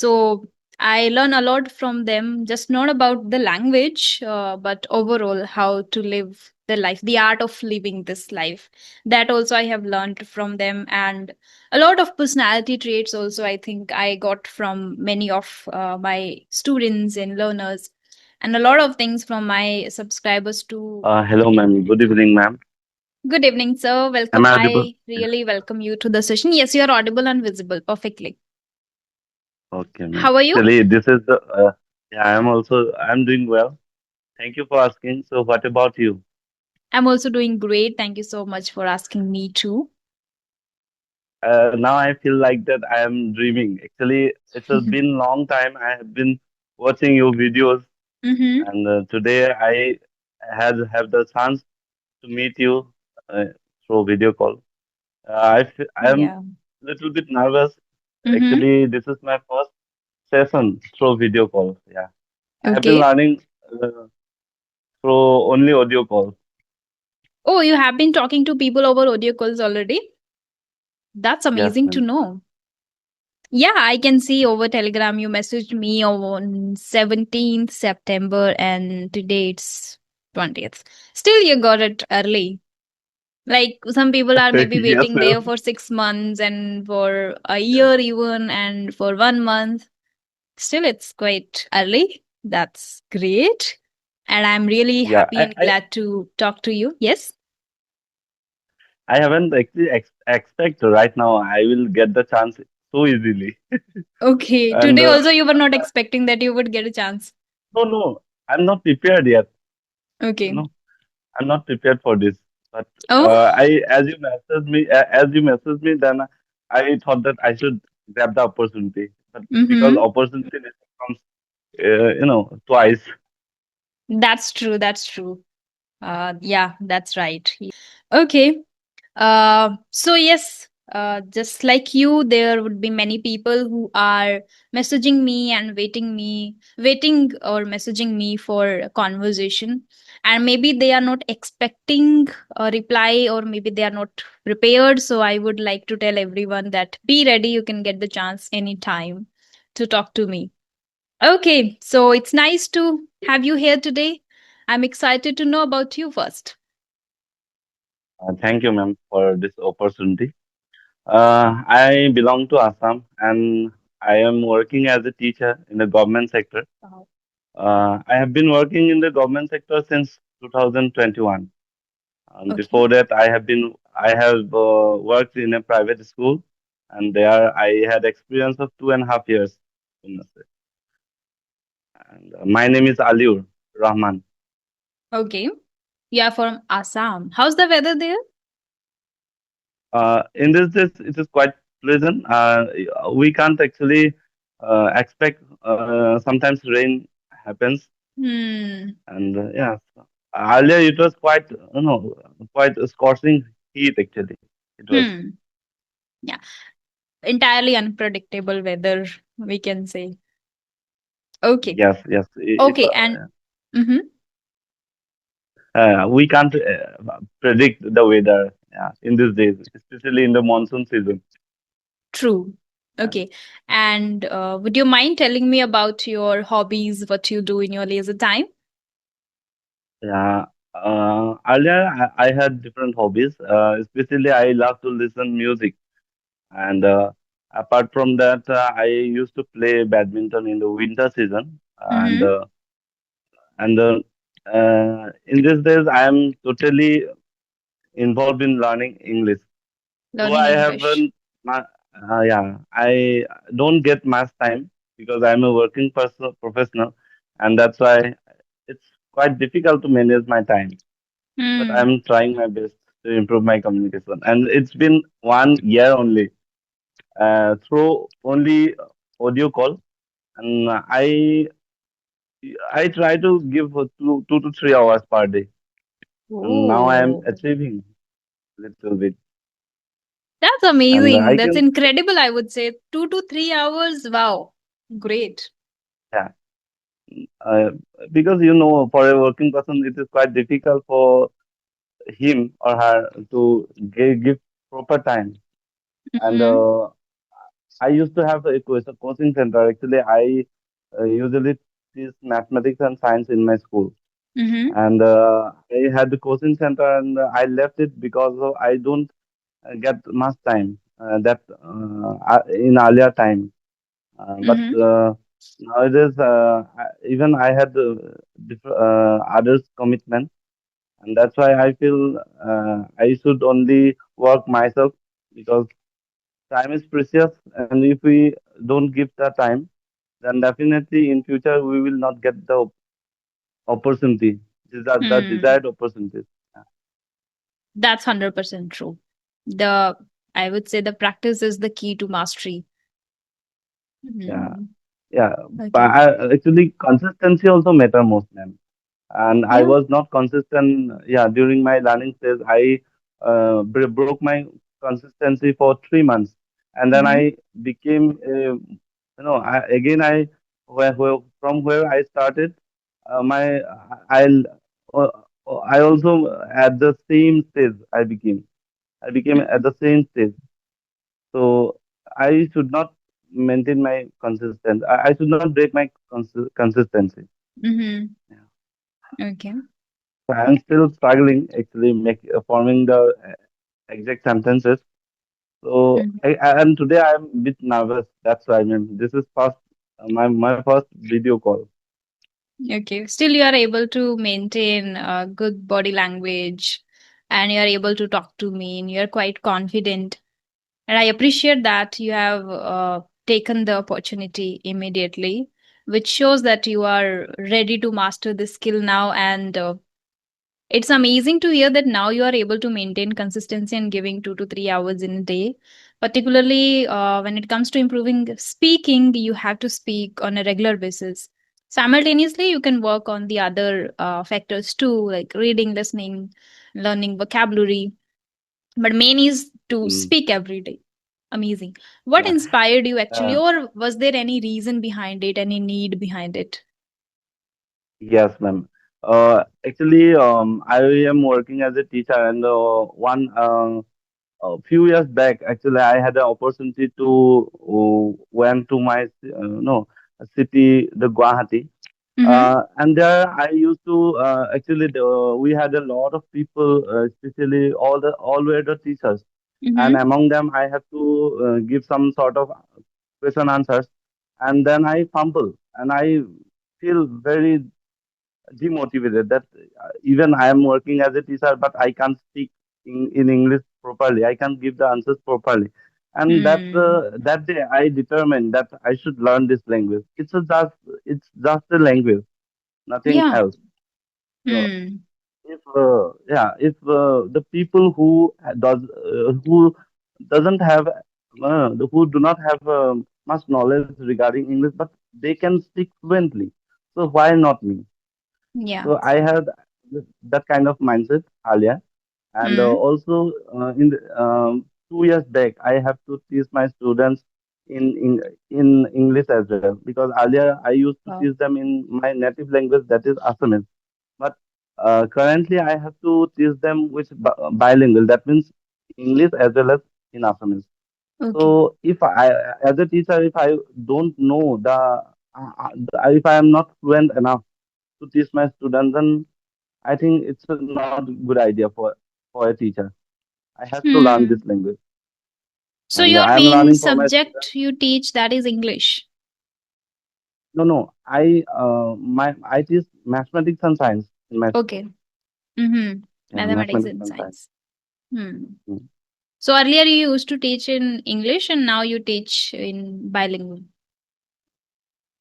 So I learn a lot from them, just not about the language, but overall how to live the life, the art of living this life. That also I have learned from them, and a lot of personality traits also I think I got from many of my students and learners, and a lot of things from my subscribers too. Hello, ma'am. Good evening, ma'am. Good evening, sir. Am Welcome. I audible? I really welcome you to the session. Yes, you are audible and visible perfectly. Okay, ma'am. How are you? Actually, this is the. Yeah, I'm doing well. Thank you for asking. So, what about you? I'm also doing great. Thank you so much for asking me too. Now I feel like that I am dreaming. Actually, it has been long time. I have been watching your videos, Mm-hmm. and today I had have the chance to meet you uh, through video call. I am Yeah. little bit nervous. Mm-hmm. Actually, this is my first session through video call. Yeah, I have been Okay. learning through only audio call. Oh, you have been talking to people over audio calls already? That's Yes, amazing to ma'am. know. Yeah, I can see over Telegram you messaged me on 17th September and today it's 20th. Still, you got it early. Like some people are maybe Yes, waiting there ma'am. for 6 months and for a year even and for 1 month. Still, it's quite early. That's great. And I'm really Yeah, happy and glad to talk to you. Yes. I haven't actually expect right now. I will get the chance so easily. Okay. And Today also you were not expecting that you would get a chance. no, no, I'm not prepared yet. You Okay. know, I'm not prepared for this. But Oh. as you messaged me, then I thought that I should grab the opportunity. But because Mm-hmm. opportunity never comes, twice. That's true. That's true. Yeah, that's right. Okay. So yes, just like you, there would be many people who are messaging me and waiting or messaging me for a conversation, and maybe they are not expecting a reply, or maybe they are not prepared. So I would like to tell everyone that be ready. You can get the chance anytime to talk to me. Okay, so it's nice to have you here today. I'm excited to know about you first. Thank you, ma'am, for this opportunity. I belong to Assam and I am working as a teacher in the government sector. Wow. I have been working in the government sector since 2021. Okay. Before that, I have worked in a private school, and there I had experience of 2.5 years. In a say. And my name is Aliur Rahman. Okay. You are from Assam. How's the weather there? In this days, it is quite pleasant. We can't actually expect. Sometimes rain happens, Hmm. and yeah, earlier it was quite quite scorching heat actually. It was. Hmm. Yeah. Entirely unpredictable weather, we can say. Okay. Yes, yes. Okay. And mm-hmm. We can't predict the weather in these days, especially in the monsoon season. True. And Okay. And would you mind telling me about your hobbies, what you do in your leisure time? yeah, earlier I had different hobbies. Especially, I love to listen music, and apart from that, I used to play badminton in the winter season. Mm-hmm. And in these days, I am totally involved in learning English. Though Learning I English. haven't, yeah, I don't get much time because I'm a working person, professional, and that's why it's quite difficult to manage my time. But Hmm. I'm trying my best to improve my communication, and it's been 1 year only through only audio call, and I try to give 2 to 3 hours per day, and now I am Oh, achieving little bit, that's and amazing. I That's can. incredible, I would say. 2 to 3 hours. Wow. Great. Yeah. Uh, because for a working person, it is quite difficult for him or her to give proper time. And Mm-hmm. I used to have a coaching center. Actually, I usually teach mathematics and science in my school, Mm-hmm. and I had the coaching center, and I left it because I don't get much time in earlier time. But Mm-hmm. nowadays, even I had others commitment, and that's why I feel I should only work myself because time is precious, and if we don't give the time, then definitely in future we will not get the opportunity. These are the Hmm. desired opportunities. That's 100% true. The I would say the practice is the key to mastery. Yeah, Hmm. yeah. But Okay. actually, consistency also matter most, man. And I Yeah. was not consistent. Yeah, during my learning stage, I broke my consistency for 3 months, and then Mm-hmm. I became, again from where I started, my uh, I also at the same stage I became at the same stage. So I should not maintain my consistent. I should not break my consistency. Mm-hmm. Okay. So I'm still struggling actually forming the exact sentences. So Mhm. and today I'm a bit nervous. That's why I mean this is first my first video call. Okay. Still, you are able to maintain good body language and you are able to talk to me and you're quite confident. And I appreciate that you have taken the opportunity immediately, which shows that you are ready to master this skill now. And it's amazing to hear that now you are able to maintain consistency and giving 2 to 3 hours in a day. Particularly when it comes to improving speaking, you have to speak on a regular basis. Simultaneously, you can work on the other factors too, like reading, listening, learning vocabulary. But main is to Mm, speak every day. Amazing. What yeah. inspired you actually, Uh, or was there any reason behind it, any need behind it? yes, ma'am. Actually, I am working as a teacher, and a few years back, actually, I had an opportunity to went to my no city, the Guwahati. Mm-hmm. And there I used to actually we had a lot of people, especially all were the teachers, and Mm-hmm. among them I have to give some sort of question answers, and then I fumble, and I feel very demotivated that even I am working as a teacher, but I can't speak in English properly. I can't give the answers properly. And Mm. that day I determined that I should learn this language. It's just a language, nothing Yeah. else. So Mm. if the people who doesn't have who do not have much knowledge regarding English, but they can speak fluently. So why not me? Yeah. So I had that kind of mindset earlier, and Mm. also in 2 years back, I have to teach my students in English as well because earlier I used to Wow. teach them in my native language, that is Assamese. But currently, I have to teach them with bilingual. That means English as well as in Assamese. Okay. So as a teacher, if I don't know if I am not fluent enough to teach my students, then I think it's not a good idea for a teacher. I have to learn this Hmm. language, So and your I am main learning for my students. subject you teach that is English. No, no, I teach mathematics and science in my school. Okay. Mm-hmm. Yeah, Mathematics mathematics and and science. science. Hmm. Mm. So earlier you used to teach in English and now you teach in bilingual.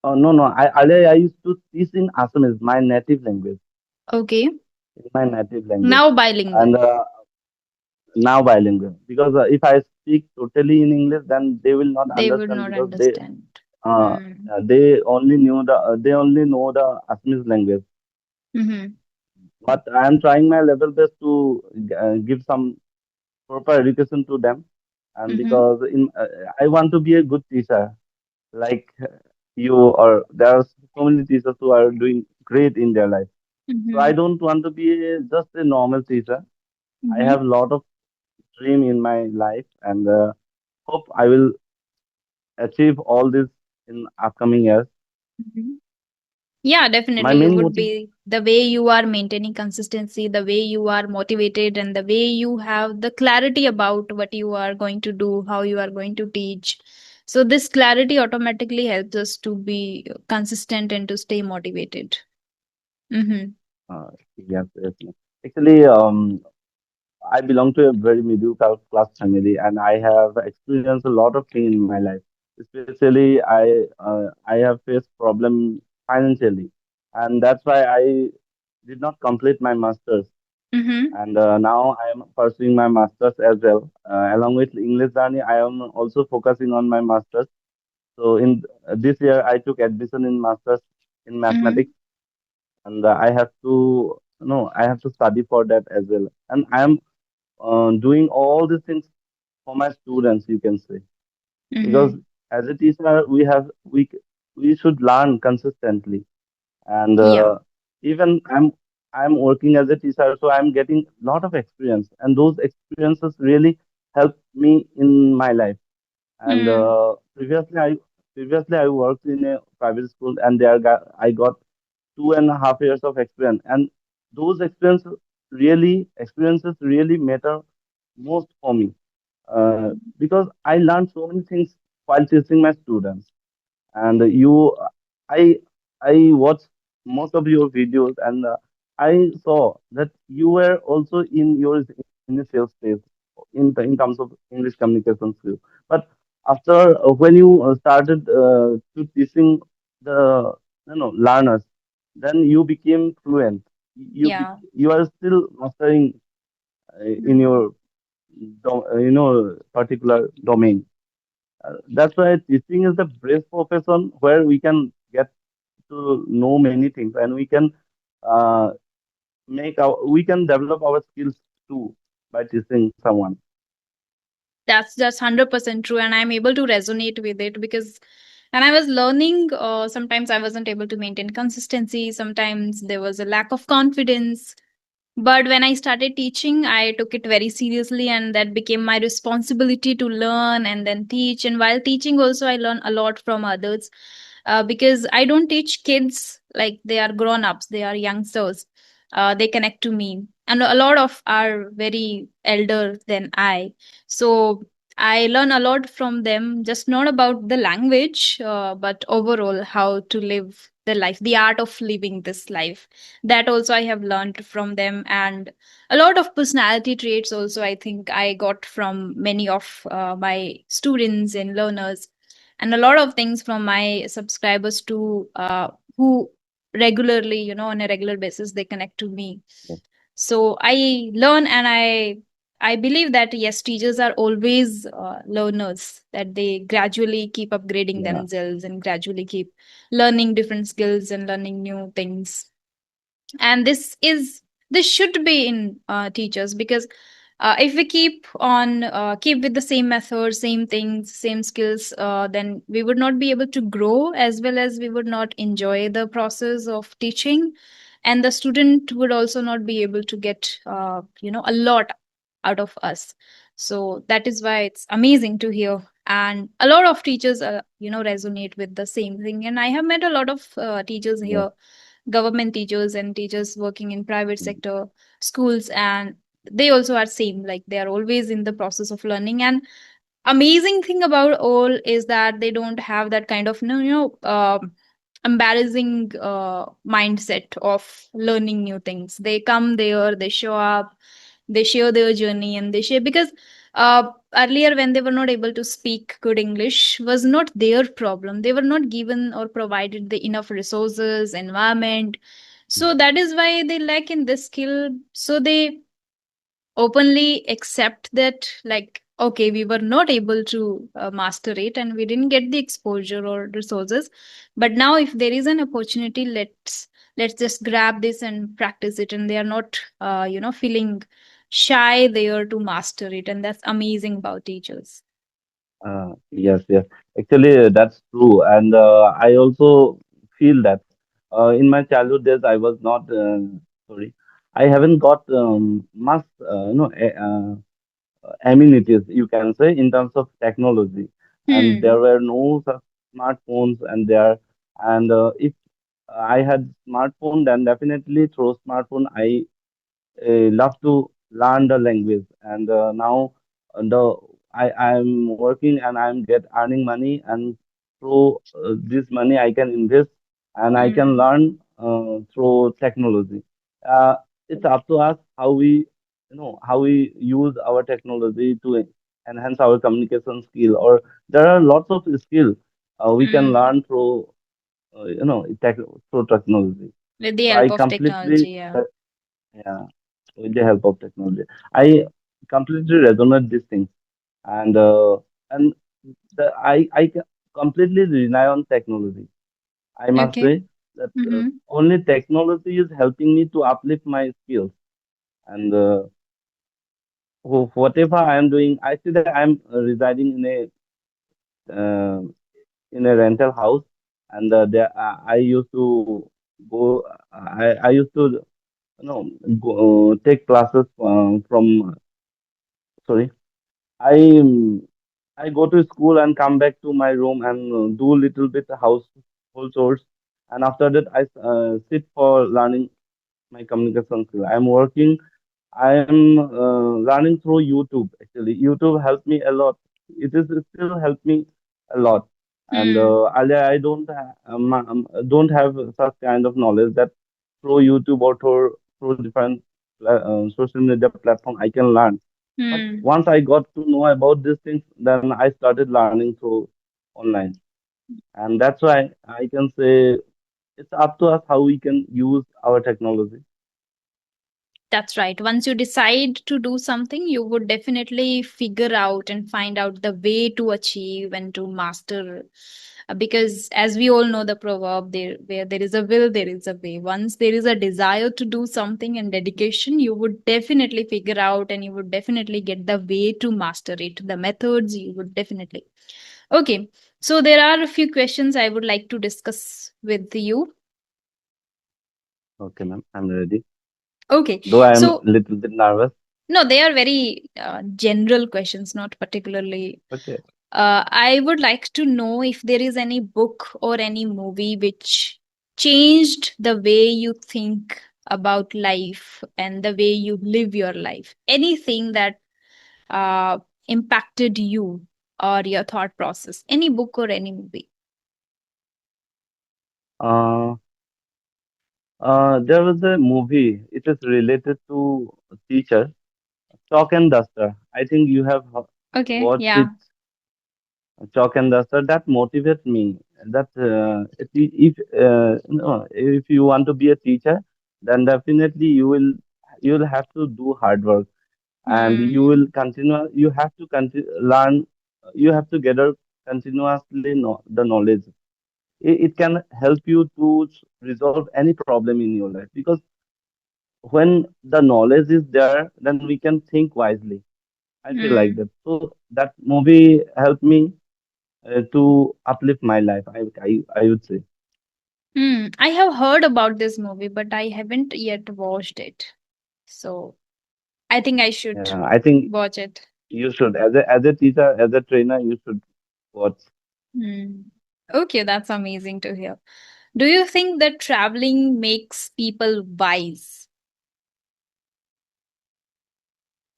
No, no. Earlier I used to teach in Assamese, my native language, Okay. in my native language, Now bilingual. and now bilingual. Because if I speak totally in English, then they will not They would understand not because understand. uh, Hmm. they only know the Assamese language. Mm-hmm. But I am trying my level best to give some proper education to them, and Mm-hmm. because I want to be a good teacher, like you, or there are so many teachers who are doing great in their life. So I Mm-hmm. don't want to be just a normal teacher. I Mm-hmm. have a lot of dream in my life, and hope I will. achieve all this in upcoming years. Mhm. Yeah, My definitely. You main would motive, be the way you are maintaining consistency, the way you are motivated, and the way you have the clarity about what you are going to do, how you are going to teach. So, this clarity automatically helps us to be consistent and to stay motivated. Mm-hmm. yes, yes. Yes. Actually, I belong to a very middle class family, and I have experienced a lot of things in my life. Especially, I have faced problem financially, and that's why I did not complete my masters. Mm-hmm. And now I am pursuing my masters as well. Along with English journey, I am also focusing on my masters. So in this year, I took admission in masters in Mm-hmm. mathematics, and I have to no, I have to study for that as well. And I am doing all these things for my students, you can say, because Mm-hmm. as a teacher, we should learn consistently, and Yeah. even I'm working as a teacher, so I'm getting a lot of experience, and those experiences really help me in my life. And Mm. previously I worked in a private school, and I got 2.5 years of experience, and those experiences really matter most for me, because I learned so many things while teaching my students. And I I watched most of your videos, and I saw that you were also in your initial stage in terms of English communication skills. But after when you started to teaching the learners, then you became fluent. Yeah. You are still mastering in Mm. your particular domain. That's why teaching is the best profession where we can get to know many things, and we can uh, we can develop our skills too by teaching someone. That's 100% true, and I'm able to resonate with it because when I was learning, sometimes I wasn't able to maintain consistency. Sometimes there was a lack of confidence. But when I started teaching, I took it very seriously, and that became my responsibility to learn and then teach. And while teaching, also, I learn a lot from others because I don't teach kids like they are grown ups, they are youngsters. They connect to me, and a lot of are very elder than I. So I learn a lot from them, just not about the language, but overall how to live the life, the art of living this life. That also I have learned from them, and a lot of personality traits also I think I got from many of my students and learners, and a lot of things from my subscribers too, who regularly, on a regular basis, they connect to me. Yes. So I learn, and I believe that yes, teachers are always learners, that they gradually keep upgrading Yeah. themselves and gradually keep learning different skills and learning new things. And this should be in teachers, because if we keep with the same methods, same things, same skills, then we would not be able to grow, as well as we would not enjoy the process of teaching, and the student would also not be able to get a lot out of us. So that is why it's amazing to hear, and a lot of teachers resonate with the same thing. And I have met a lot of teachers Yes. here, government teachers and teachers working in private Mm. sector schools, and they also are same, like they are always in the process of learning. And amazing thing about all is that they don't have that kind of embarrassing mindset of learning new things. They come there, they show up, they share their journey, and they share because earlier when they were not able to speak good English was not their problem. They were not given or provided the enough resources, environment. So that is why they lack in this skill. So they openly accept that, like, okay, we were not able to master it, and we didn't get the exposure or resources, but now if there is an opportunity, let's just grab this and practice it, and they are not feeling shy there to master it, and that's amazing about teachers. Yes, yes. Actually, that's true, and I also feel that in my childhood days, I was not sorry. I haven't got much amenities, you can say, in terms of technology. and Hmm. there were no such smartphones and there. And if I had smartphone, then definitely through smartphone I love to learn the language. And now the I'm working and I'm get earning money, and through this money I can invest and I can Hmm. learn through technology. It's up to us how we, how we use our technology to enhance our communication skill. Or there are lots of skill we can Hmm. learn through through technology. With the So I help of completely technology, yeah. yeah, with the help of technology. I completely resonate these things, and I completely rely on technology. I must Okay. say that Mm-hmm. only technology is helping me to uplift my skills, and whatever I am doing. Actually, I am residing uh, in a rental house, and there I used to go. I used to take classes from sorry. I I go to school and come back to my room and do little bit household chores, and after that I sit for learning my communication skill. I'm working. I am learning through YouTube. Actually, YouTube helped me a lot. It still helped me a lot. And Hmm. earlier I don't have such kind of knowledge that through YouTube or through different social media platform I can learn. But Hmm. once I got to know about these things, then I started learning through online. And that's why I can say it's up to us how we can use our technology. That's right. Once you decide to do something, you would definitely figure out and find out the way to achieve and to master. Because as we all know the proverb, there where there is a will, there is a way. Once there is a desire to do something and dedication, you would definitely figure out and you would definitely get the way to master it. The methods you would definitely. Okay. So there are a few questions I would like to discuss with you. Okay, ma'am, I'm ready. Okay. Though I'm a So little bit nervous. no, they are very general questions, not particularly. Okay. I would like to know if there is any book or any movie which changed the way you think about life and the way you live your life. Anything that uh, impacted you or your thought process. Any book or any movie. Uh, there was a movie. It is related to a teacher, Chalk and Duster. I think you have Okay, watched it, yeah. Chalk and Duster. That motivates me. That if you want to be a teacher, then definitely you'll have to do hard work, and you Hmm. will continue. You have to learn. You have to gather continuously the knowledge. It can help you to resolve any problem in your life, because when the knowledge is there, then we can think wisely. I feel like Hmm. that. So that movie helped me to uplift my life. I would say. Hmm. I have heard about this movie, but I haven't yet watched it. So I think I should Yeah, I think watch it. you should, as a teacher, as a trainer, you should watch. Hmm. Okay, that's amazing to hear. Do you think that traveling makes people wise?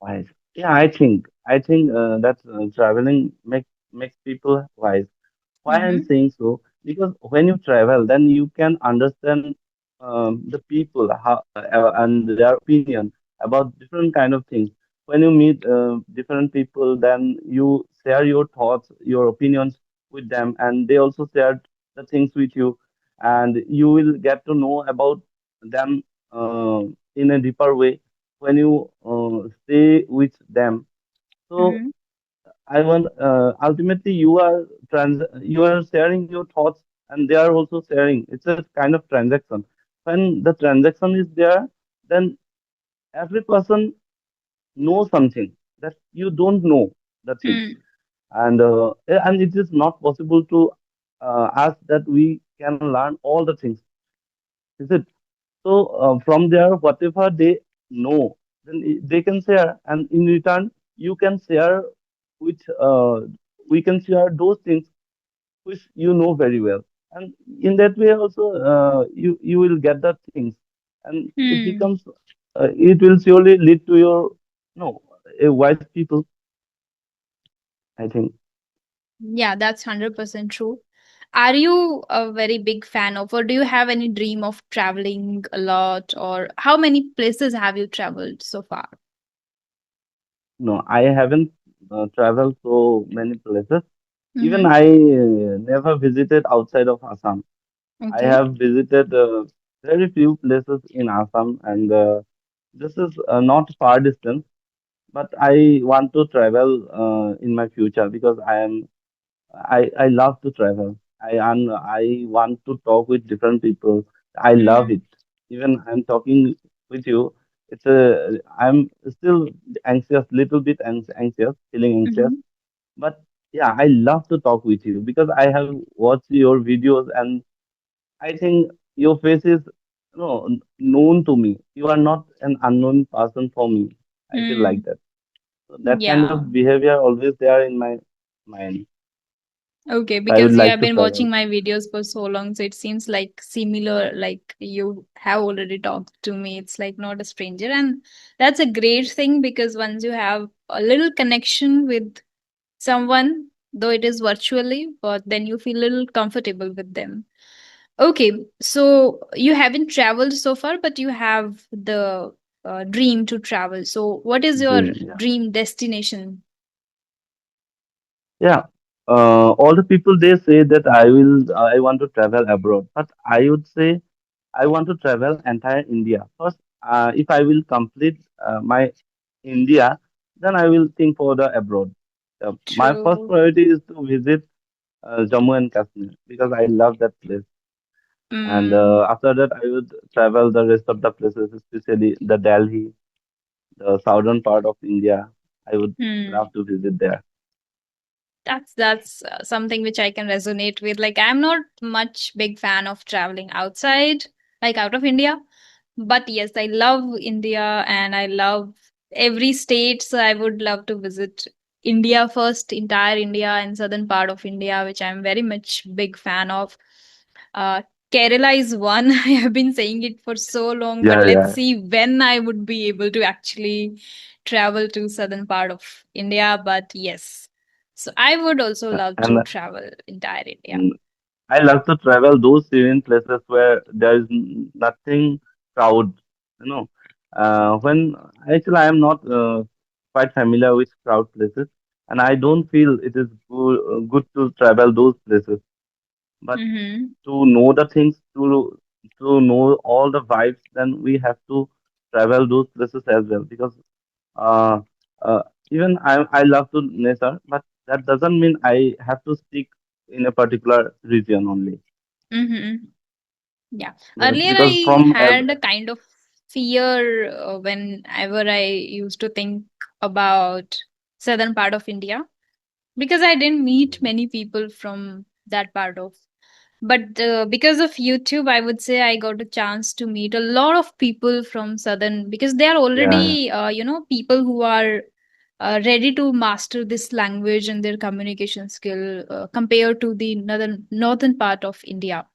Wise. Yeah, I think that traveling makes people wise. Why I'm Mm-hmm. saying so? Because when you travel, then you can understand the people and their opinion about different kind of things. When you meet different people, then you share your thoughts, your opinions with them, and they also share the things with you, and you will get to know about them in a deeper way when you stay with them. So Mm-hmm. I want ultimately you are sharing your thoughts and they are also sharing. It's a kind of transaction. When the transaction is there, then every person knows something that you don't know the things, Hmm. and it is not possible to ask that we can learn all the things. Is it? So from there, whatever they know, then they can share, and in return, you can share with. we can share those things which you know very well, and in that way also you will get the things, and it Hmm. becomes it will surely lead to your no a wise people, I think. Yeah, that's 100% true. Are you a very big fan of, or do you have any dream of traveling a lot, or how many places have you traveled so far? No, I haven't traveled so many places. Even Mm-hmm. I never visited outside of Assam. I Okay. have visited very few places in Assam, and this is not far distance. But I want to travel in my future because I love to travel. I want to talk with different people. I love Mm-hmm. it. Even I'm talking with you. It's a I'm still anxious, little bit anxious, feeling anxious. Mm-hmm. But yeah, I love to talk with you because I have watched your videos, and I think your face is known to me. You are not an unknown person for me. I feel like Mm. that. So that kind Yeah. of behavior always there in my mind. Okay, So I would because you like have to been watching travel. my videos for so long, so it seems like similar, like you have already talked to me. It's like not a stranger. And that's a great thing because once you have a little connection with someone, though it is virtually, but then you feel a little comfortable with them. Okay, so you haven't traveled so far, but you have the dream to travel. So, what is your Dream, yeah. dream destination? Yeah. All the people they say that I want to travel abroad, but I would say I want to travel entire India. First, if I will complete my India, then I will think for the abroad. My first True. priority is to visit Jammu and Kashmir because I love that place. And Mm, after that, I would travel the rest of the places, especially the Delhi, the southern part of India. I would hmm. love to visit there. That's something which I can resonate with. Like, I'm not much big fan of traveling outside, like out of India. But yes, I love India and I love every state. So I would love to visit India first, entire India and southern part of India, which I'm very much big fan of. Uh, Kerala is one. I have been saying it for so long, but Yeah, let's yeah. see when I would be able to actually travel to southern part of India. But yes, so I would also love And to travel entire India. mm, I love to travel those serene places where there is nothing crowd. You know, when actually I am not quite familiar with crowd places, and I don't feel it is good to travel those places. But Mm-hmm. to know the things, to know all the vibes, then we have to travel those places as well. Because uh, uh, even I love to nature, but that doesn't mean I have to stick in a particular region only. Mm-hmm. Yeah. Earlier, Because I from had a kind of fear whenever I used to think about southern part of India because I didn't meet many people from that part of. But because of YouTube, I would say I got a chance to meet a lot of people from southern because they are yeah, already, people who are ready to master this language and their communication skill compared to the northern part of India.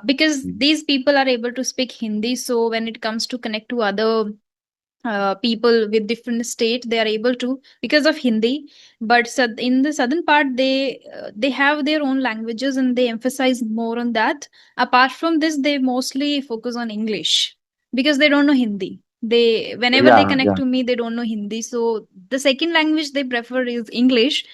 Because mm, these people are able to speak Hindi, so when it comes to connect to other people with different state, they are able to because of Hindi. But in the southern part, they have their own languages and they emphasize more on that. Apart from this, they mostly focus on English because they don't know Hindi. They whenever they yeah, connect yeah, to me, they don't know Hindi, so the second language they prefer is English.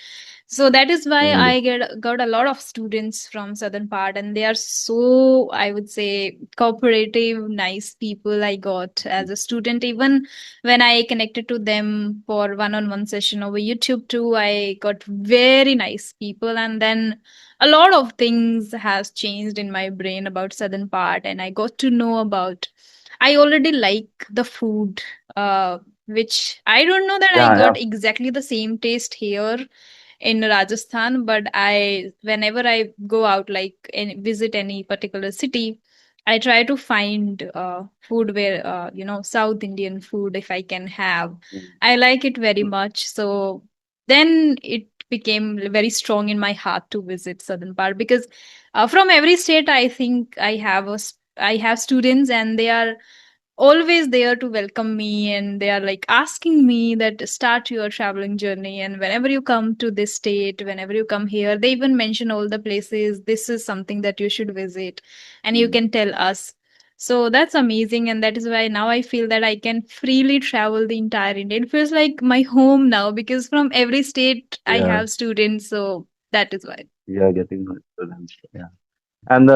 So that is why I English. got a lot of students from southern part, and they are so, I would say, cooperative, nice people I got as a student. Even when I connected to them for one-on-one session over YouTube too, I got very nice people. And then a lot of things has changed in my brain about southern part, and I got to know about. I already like the food, which I don't know that I Yeah, yeah. got exactly the same taste here in Rajasthan, but I whenever I go out like and visit any particular city, I try to find food where South Indian food if I can have. Mm, I like it very mm, much. So then it became very strong in my heart to visit southern part, because from every state I think I have students, and they are always there to welcome me, and they are like asking me that start your traveling journey, and whenever you come to this state, whenever you come here, they even mention all the places, this is something that you should visit and you Mm. can tell us. So that's amazing, and that is why now I feel that I can freely travel the entire India. It feels like my home now, because from every state I Yeah, have students, so that is why. we are getting students. Yeah. And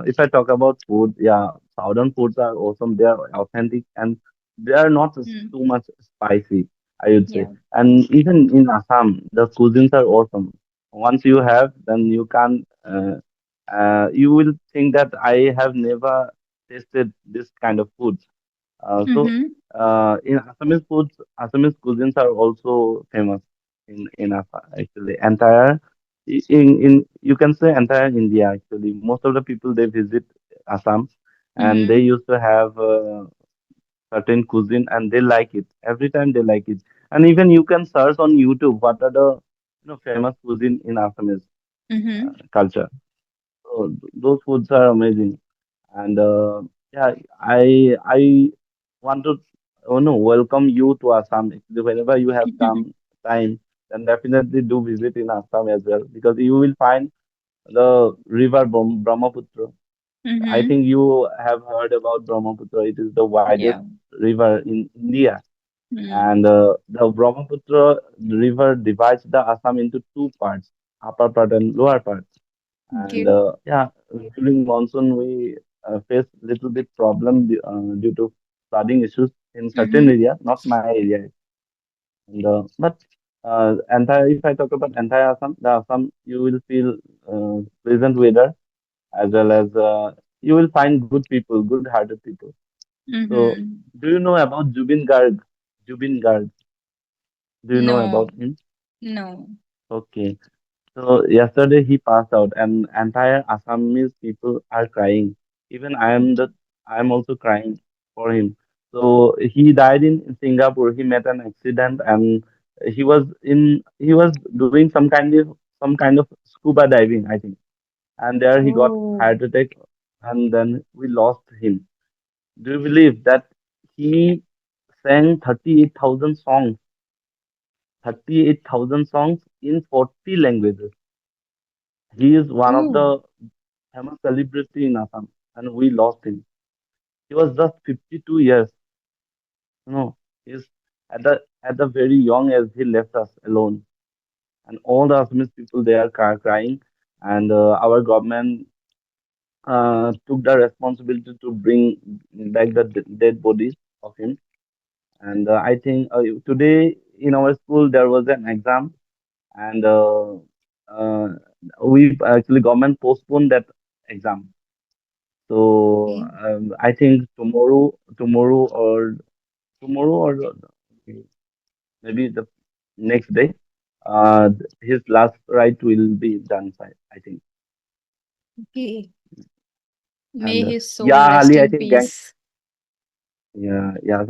if I talk about food, yeah, southern foods are awesome. They are authentic and they are not Mm. too much spicy, I would say. Yeah. And even in Assam, the cuisines are awesome. Once you have, then you can, you will think that I have never tasted this kind of food. Mm-hmm. In Assamese foods, Assamese cuisines are also famous in Assam, actually. In you can say entire India actually. Most of the people they visit Assam, and they Mm-hmm. used to have certain cuisine, and they like it. Every time they like it, and even you can search on YouTube what are the famous cuisine in Assamese Mm-hmm. culture. So those foods are amazing. And yeah, I want to welcome you to Assam. Actually, whenever you have some time, then definitely do visit in Assam as well, because you will find the river Brahmaputra. I Mm-hmm. think you have heard about Brahmaputra. It is the widest Yeah. river in India, Mm. and the Brahmaputra river divides the Assam into two parts, upper part and lower part. And Okay. yeah, during monsoon we face little bit problem due to flooding issues in certain Mm-hmm. area, not my area. And but entire if I talk about entire Assam, the Assam you will feel pleasant weather, as well as you will find good people, good-hearted people. So, Mm-hmm. do you know about Jubin Garg? Jubin Garg, do you know No. about him? No. Okay. So yesterday he passed out, and entire Assamese people are crying. Even I am also crying for him. So he died in Singapore. He met an accident, and he was doing some kind of scuba diving, I think. And there he got Oh. heart attack, and then we lost him. Do you believe that he sang 38,000 songs in 40 languages? He is one of Oh. the famous celebrity in Assam, and we lost him. He was just 52 years. You know, he's at the very young age he left us alone, and all the Assamese people they are crying, and our government took the responsibility to bring back the dead bodies of him. And I think today in our school there was an exam, and uh, we actually government postponed that exam. So Okay. I think tomorrow or maybe the next day, his last rite will be done. I think. Okay. And May his soul yeah, rest Ali, I in think gang. peace. Yeah, yeah.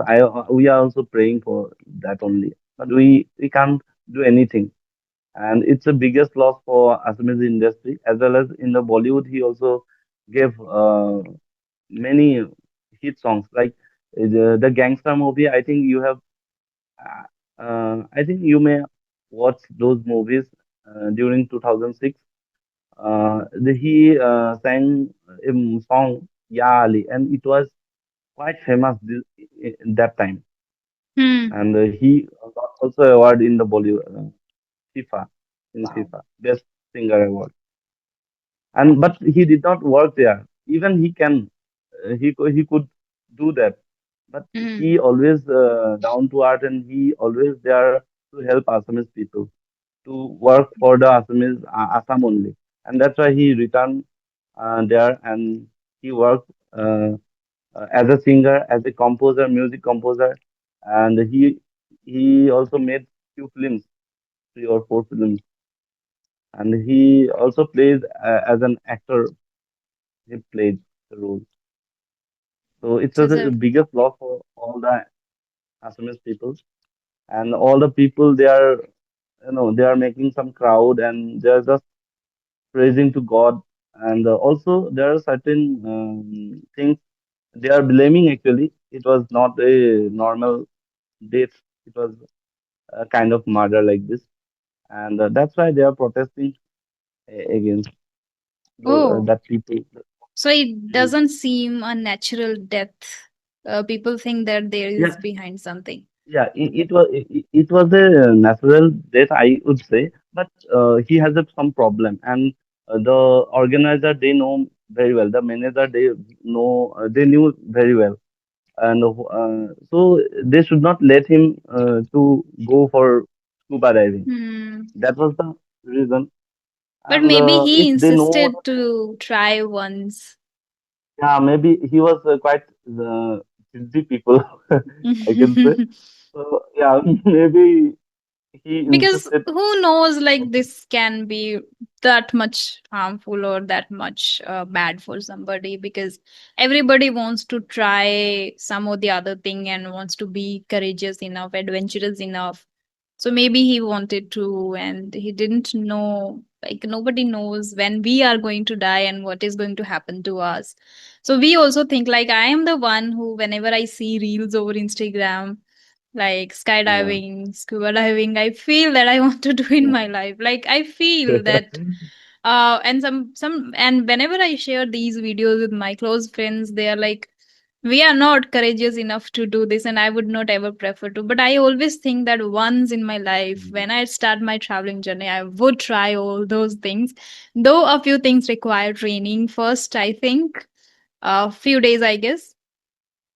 We are also praying for that only, but we can't do anything. And it's the biggest loss for Assamese industry as well as in the Bollywood. He also gave many hit songs like the gangster movie. I think you have I think you may watch those movies during 2006. He sang a song Ya Ali, and it was quite famous in that time. Hmm. And he got also award in the Bollywood FIFA in Wow. FIFA Best Singer Award. And but he did not work there. Even he can he could do that, but Hmm. he always down to earth, and he always there to help Assamese people to work for the Assamese Assam only, and that's why he returned there, and he worked as a singer, as a composer, music composer, and he also made few films, 3 or 4 films, and he also plays as an actor. He played the role. So it's So the the biggest loss for all the Assamese people, and all the people they are. they are making some crowd and they are just praising to God. And also there are certain things they are blaming. Actually, it was not a normal death. It was a kind of murder like this, and that's why they are protesting against Oh, that people. so it Mm. doesn't seem a natural death. People think that there Yeah, is behind something. yeah. It was a natural death, I would say, but he has some problem, and the organizer they know very well. The manager they knew very well, and so they should not let him to go for scuba diving. Hmm. That was the reason. But And maybe he if they know, insisted to try once. yeah, maybe he was quite busy people, I can say. So yeah, maybe he Because insisted. who knows, like this can be that much harmful or that much bad for somebody, because everybody wants to try some or the other thing and wants to be courageous enough, adventurous enough. So maybe he wanted to, and he didn't know, like nobody knows when we are going to die and what is going to happen to us. So we also think, like I am the one who, whenever I see reels over Instagram, like Yeah, skydiving, scuba diving, I feel that I want to do in my life. Like I feel that and some and whenever I share these videos with my close friends, they are like, we are not courageous enough to do this, and I would not ever prefer to. But I always think that once in my life, yeah. when I start my traveling journey, I would try all those things. Though a few things require training first, I think a few days, I guess.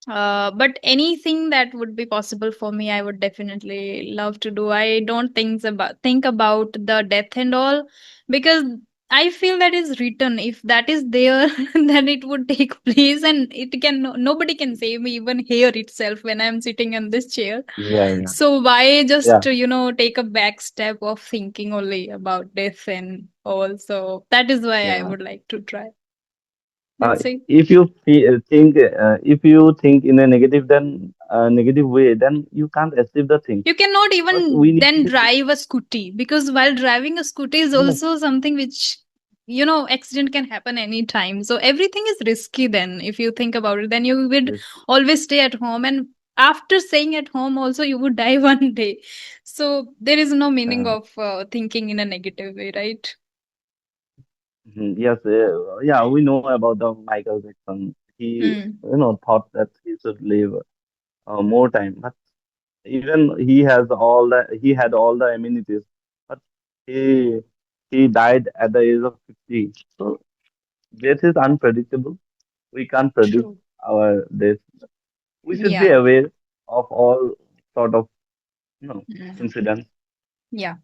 But anything that would be possible for me, I would definitely love to do. I don't think about the death and all, because I feel that is written. If that is there, then it would take place, and it can nobody can save me, even here itself when I'm sitting in this chair. Yeah, yeah, So why yeah, just take a back step of thinking only about death and all? So that is why I yeah. would like to try. Uh, That's it. if you think in a negative, then negative way, then you can't achieve the thing. You cannot But we even need then to be, drive a scooty, because while driving a scooty is yes, also something which, accident can happen anytime. So everything is risky then, if you think about it. Then you would yes. always stay at home. And after staying at home, also, you would die one day. So there is no meaning Uh, of thinking in a negative way, right? yes, yeah, we know about the Michael Jackson. He, Hmm. thought that he should live more time, but even he had all the amenities, but he he died at the age of 50. So death is unpredictable. We can't predict True. our death. We should be Yeah. aware of all sort of you know Hmm. incidents. Yeah.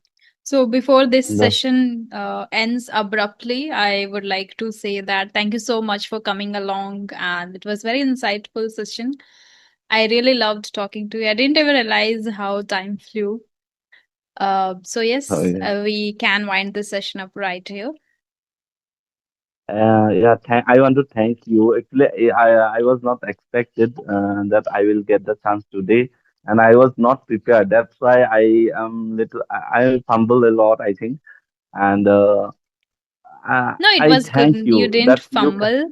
So before this And session ends abruptly, I would like to say that thank you so much for coming along, and it was very insightful session. I really loved talking to you. I didn't even realize how time flew. So yes, yeah, we can wind the session up right here. yeah. I want to thank you. Actually, I was not expected that I will get the chance today, and I was not prepared. That's why I fumble a lot, I think, and No, it I was good. thank You you didn't that fumble.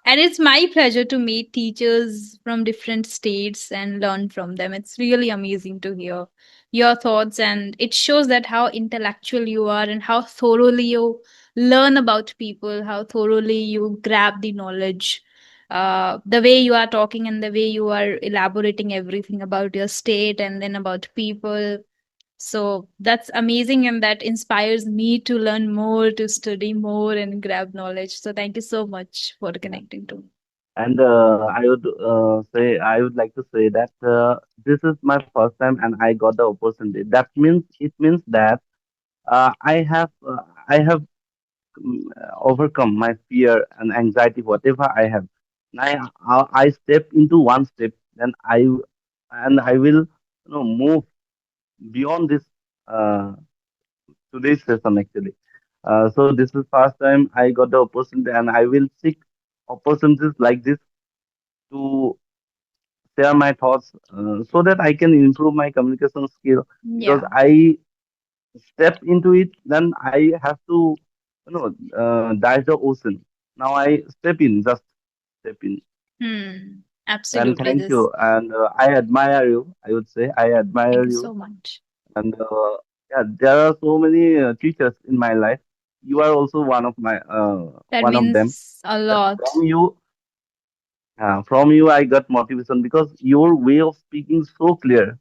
And it's my pleasure to meet teachers from different states and learn from them. It's really amazing to hear your thoughts, and it shows that how intellectual you are and how thoroughly you learn about people, how thoroughly you grab the knowledge. The way you are talking and the way you are elaborating everything about your state and then about people, so that's amazing, and that inspires me to learn more, to study more, and grab knowledge. So thank you so much for yeah. connecting to me. And I would like to say that this is my first time, and I got the opportunity. It means that I have overcome my fear and anxiety, whatever I have. I step into one step, then I will move beyond this uh, today's session actually. So this is first time I got the opportunity, and I will seek opportunities like this to share my thoughts so that I can improve my communication skill because Yeah. step into it, then I have to, dive the ocean. Now I step in, just step in. Hmm. And Absolutely. thank This. you. And I admire you. I would say I Thank admire you you. so much. And yeah, there are so many teachers in my life. You are also That one of them. means a That lot. from you, I got motivation because your way of speaking so clear,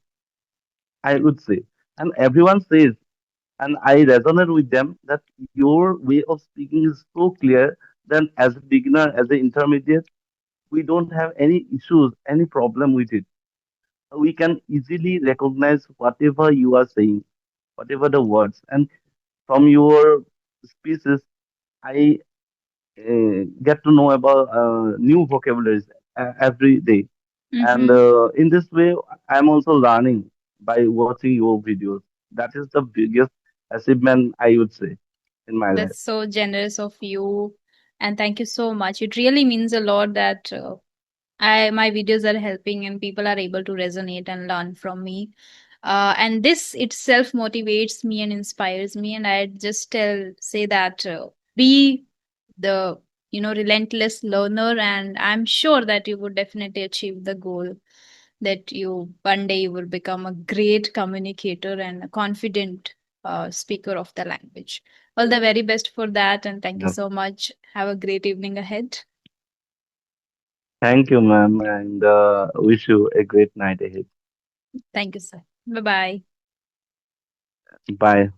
I would say. And everyone says, and I resonate with them, that your way of speaking is so clear. Then, as a beginner, as an intermediate, we don't have any issues, any problem with it. We can easily recognize whatever you are saying, whatever the words. And from your speeches, I get to know about new vocabularies every day. And Mm-hmm. in this way, I'm also learning by watching your videos. That is the biggest achievement, I would say, in my life. That's so generous of you. And thank you so much. It really means a lot that I my videos are helping and people are able to resonate and learn from me. And this itself motivates me and inspires me. And I just say that be the relentless learner, and I'm sure that you would definitely achieve the goal that you one day you will become a great communicator and a confident speaker of the language. All the very best for that, and thank you Yeah. so much. Have a great evening ahead. Thank you, ma'am, and wish you a great night ahead. Thank you, sir. Bye bye. Bye.